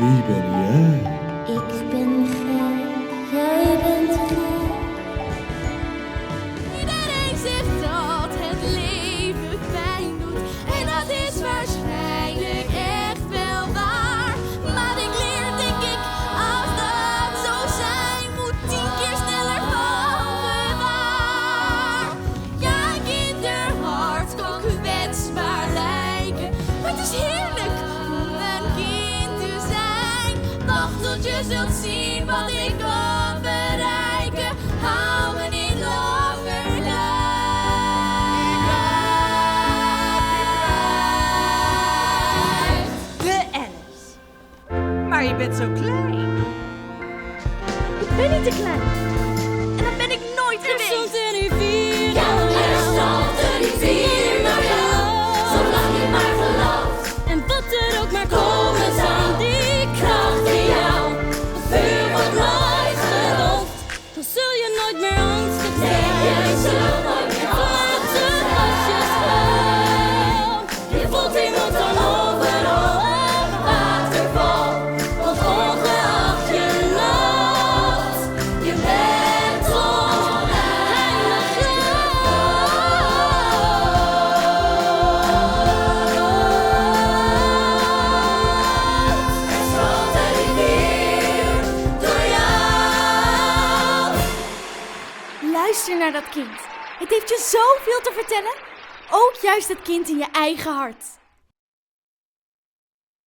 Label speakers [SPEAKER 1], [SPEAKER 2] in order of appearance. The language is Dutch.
[SPEAKER 1] Wie ben jij?
[SPEAKER 2] Ik ben gek, jij bent gek.
[SPEAKER 3] Iedereen zegt dat het leven pijn doet. En dat is waarschijnlijk echt wel waar. Maar ik leer, denk ik, als dat zo zijn moet, 10 keer sneller van gevaar. Ja, een kinderhart kan kwetsbaar lijken. Maar het is heerlijk om een kind te zijn. Wacht tot je zult zien wat ik kan bereiken. Hou me niet langer klein.
[SPEAKER 4] De Alice. Maar je bent zo klein.
[SPEAKER 3] Ik ben niet te klein. En dat ben ik nooit geweest.
[SPEAKER 2] Er stond een rivier naar jou, zolang je maar gelooft. En wat er ook maar komen zal, die kracht in jou. Het vuur wordt nooit gedoofd, dan zul je nooit meer angstig zijn. Nee, je zult nooit meer angstig zijn. Als je slaapt, je voelt iemand dan overal een waterval. Want ongeacht je loopt, je bent oneindig groot. Er stroomt een rivier door jou.
[SPEAKER 3] Luister naar dat kind. Het heeft je zoveel te vertellen. Ook juist het kind in je eigen hart.